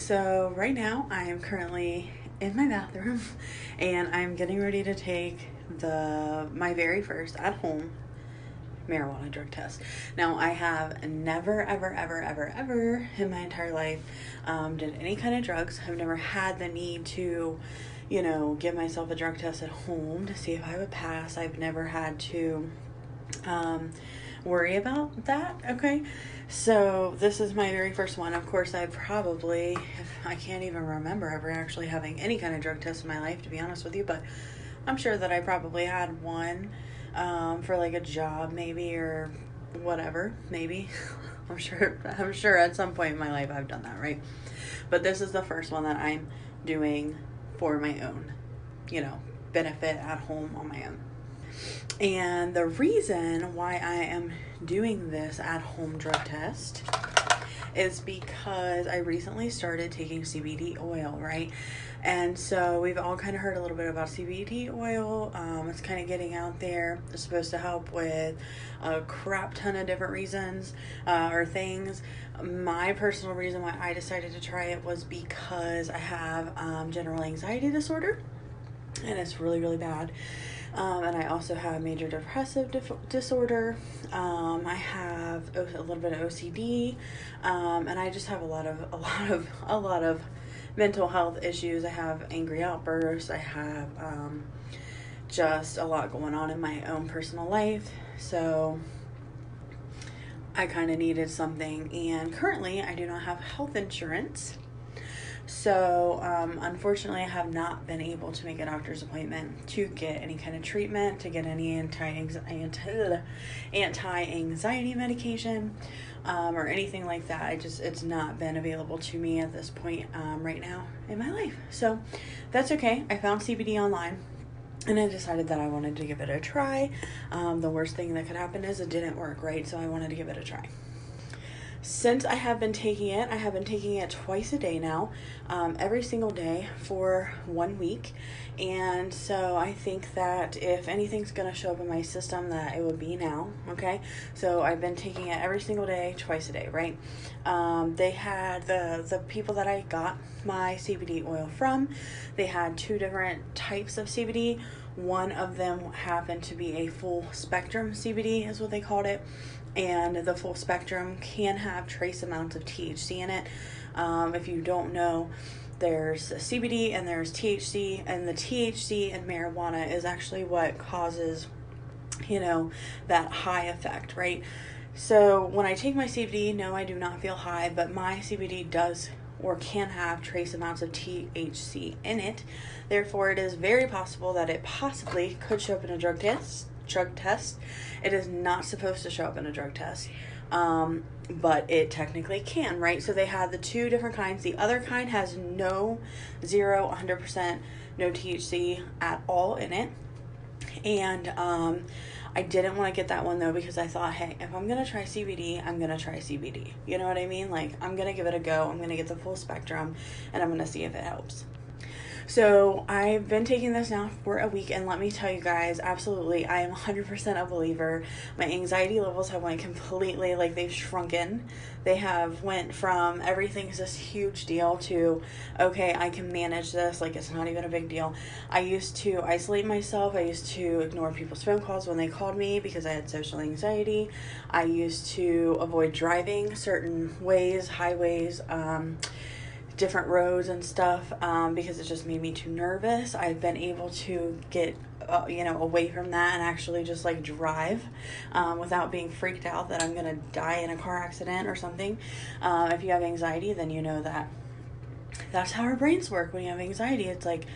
So right now I am currently in my bathroom and I'm getting ready to take my very first at home marijuana drug test. Now, I have never, ever, ever, ever, ever in my entire life did any kind of drugs. I've never had the need to, give myself a drug test at home to see if I would pass. I've never had to um, worry about that. Okay. So this is my very first one. Of course, I can't even remember ever actually having any kind of drug test in my life, to be honest with you, but I'm sure that I probably had one for like a job maybe or whatever, maybe. I'm sure at some point in my life I've done that, right? But this is the first one that I'm doing for my own, benefit at home on my own. And the reason why I am doing this at home drug test is because I recently started taking CBD oil, right? And so we've all kind of heard a little bit about CBD oil. It's kind of getting out there. It's supposed to help with a crap ton of different reasons or things. My personal reason why I decided to try it was because I have general anxiety disorder, and it's really, really bad. And I also have major depressive disorder. I have a little bit of OCD, and I just have a lot of mental health issues. I have angry outbursts. I have just a lot going on in my own personal life. So I kind of needed something, and currently I do not have health insurance. So, unfortunately, I have not been able to make a doctor's appointment to get any kind of treatment, to get any anti-anxiety medication, or anything like that. It's not been available to me at this point, right now in my life. So that's okay. I found CBD online, and I decided that I wanted to give it a try. The worst thing that could happen is it didn't work, right? So I wanted to give it a try. Since I have been taking it twice a day now, every single day for 1 week. And so I think that if anything's going to show up in my system, that it would be now. Okay. So I've been taking it every single day, twice a day, right? They had the people that I got my CBD oil from, they had two different types of CBD. One of them happened to be a full spectrum CBD is what they called it. And the full spectrum can have trace amounts of THC in it. If you don't know, there's CBD and there's THC, and the THC in marijuana is actually what causes, that high effect, right? So when I take my CBD, no, I do not feel high, but my CBD does or can have trace amounts of THC in it. Therefore, it is very possible that it possibly could show up in a drug test. It is not supposed to show up in a drug test, but it technically can, right? So they had the two different kinds. The other kind has 100% no THC at all in it. And I didn't want to get that one though, because I thought, hey, if I'm going to try CBD, I'm going to try CBD. You know what I mean? Like, I'm going to give it a go. I'm going to get the full spectrum, and I'm going to see if it helps. So I've been taking this now for a week, and let me tell you guys, absolutely, I am 100% a believer. My anxiety levels have went completely, like, they've shrunken. They have went from everything's this huge deal to, okay, I can manage this, like, it's not even a big deal. I used to isolate myself. I used to ignore people's phone calls when they called me because I had social anxiety. I used to avoid driving certain ways, highways, different roads and stuff, because it just made me too nervous. I've been able to get away from that and actually just like drive without being freaked out that I'm gonna die in a car accident or something. If you have anxiety, then you know that's how our brains work. When you have anxiety, it's like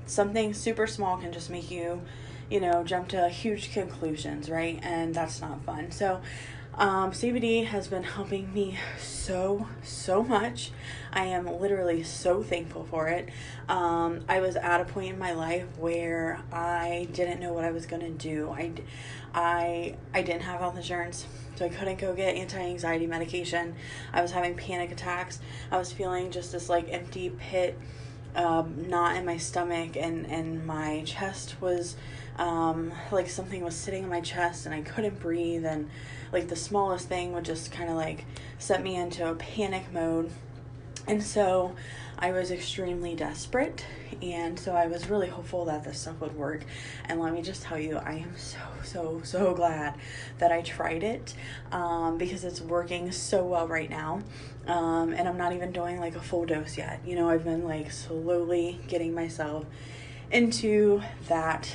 something super small can just make you jump to huge conclusions, right? And that's not fun. So CBD has been helping me so much. I am literally so thankful for it. I was at a point in my life where I didn't know what I was going to do. I didn't have health insurance, so I couldn't go get anti-anxiety medication. I was having panic attacks. I was feeling just this like empty pit, knot in my stomach, and my chest was like something was sitting in my chest, and I couldn't breathe, and like the smallest thing would just kind of like set me into a panic mode. And so I was extremely desperate, and so I was really hopeful that this stuff would work. And let me just tell you, I am so glad that I tried it, because it's working so well right now. And I'm not even doing like a full dose yet. You know, I've been like slowly getting myself into that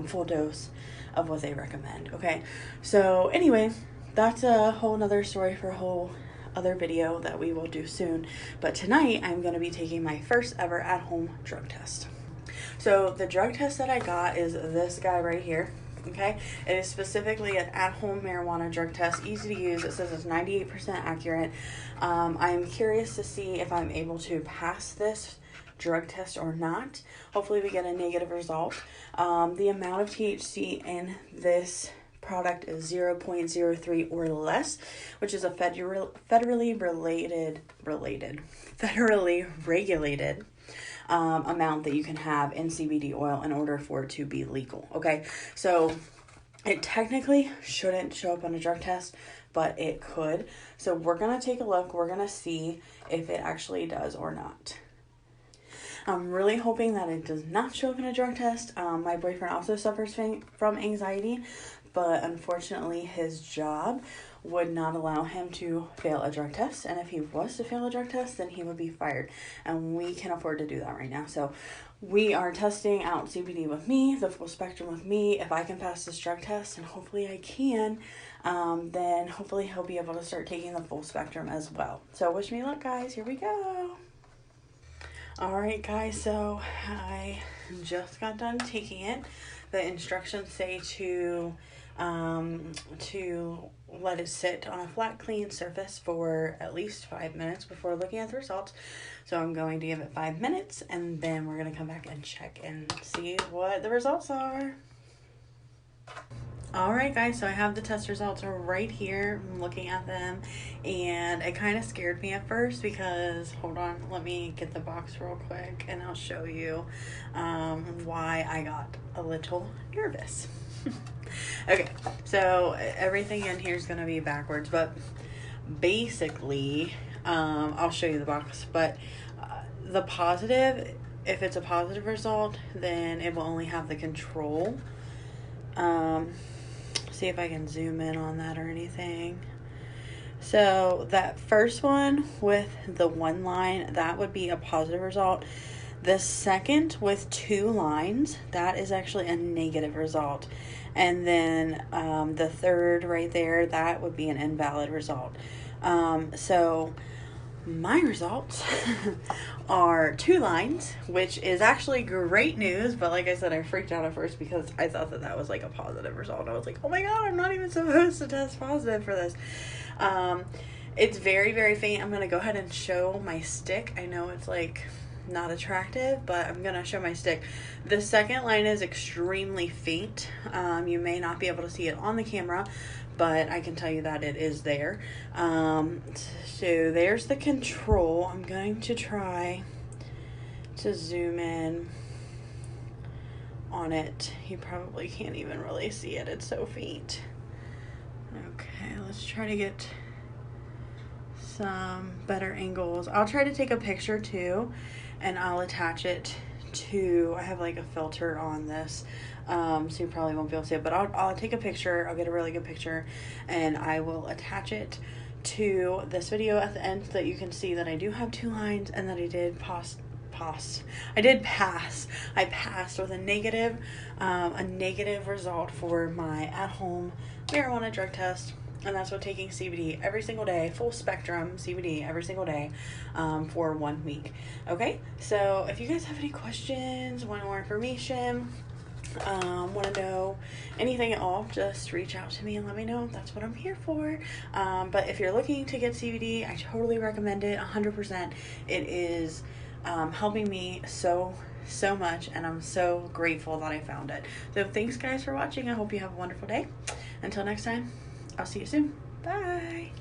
full dose of what they recommend. Okay, so anyway, that's a whole nother story for a whole other video that we will do soon. But tonight I'm going to be taking my first ever at-home drug test. So the drug test that I got is this guy right here. Okay, it is specifically an at-home marijuana drug test, easy to use. It says it's 98% accurate. I'm curious to see if I'm able to pass this drug test or not. Hopefully we get a negative result. The amount of THC in this product is 0.03 or less, which is a federally regulated amount that you can have in CBD oil in order for it to be legal. Okay, so it technically shouldn't show up on a drug test, but it could. So we're gonna take a look. We're gonna see if it actually does or not. I'm really hoping that it does not show up in a drug test. My boyfriend also suffers from anxiety, but unfortunately his job would not allow him to fail a drug test. And if he was to fail a drug test, then he would be fired. And we can afford to do that right now. So we are testing out CBD with me, the full spectrum with me. If I can pass this drug test, and hopefully I can, then hopefully he'll be able to start taking the full spectrum as well. So wish me luck, guys. Here we go. Alright guys, so I just got done taking it. The instructions say to let it sit on a flat, clean surface for at least 5 minutes before looking at the results. So I'm going to give it 5 minutes, and then we're going to come back and check and see what the results are. Alright guys, so I have the test results right here. I'm looking at them, and it kind of scared me at first because, hold on, let me get the box real quick and I'll show you why I got a little nervous. Okay, so everything in here is going to be backwards, but basically, I'll show you the box, but the positive, if it's a positive result, then it will only have the control. See if I can zoom in on that or anything. So that first one with the 1 line, that would be a positive result. The second with 2 lines, that is actually a negative result. And then the third right there, that would be an invalid result. So my results are 2 lines, which is actually great news. But like I said, I freaked out at first because I thought that that was like a positive result. I was like, oh my God, I'm not even supposed to test positive for this. It's very faint. I'm going to go ahead and show my stick. I know it's like not attractive, but I'm going to show my stick. The second line is extremely faint. You may not be able to see it on the camera, but I can tell you that it is there. So there's the control. I'm going to try to zoom in on it. You probably can't even really see it. It's so faint. Okay, let's try to get some better angles. I'll try to take a picture too, and I'll attach it to, I have like a filter on this, so you probably won't be able to see it, but I'll take a picture. I'll get a really good picture, and I will attach it to this video at the end so that you can see that I do have 2 lines and that I did pass. I passed with a negative result for my at-home marijuana drug test. And that's what taking CBD every single day, full spectrum CBD every single day, for 1 week. Okay, so if you guys have any questions, want more information, want to know anything at all, just reach out to me and let me know. That's what I'm here for. But if you're looking to get CBD, I totally recommend it 100%. It is helping me so much, and I'm so grateful that I found it. So thanks guys for watching. I hope you have a wonderful day. Until next time, I'll see you soon. Bye.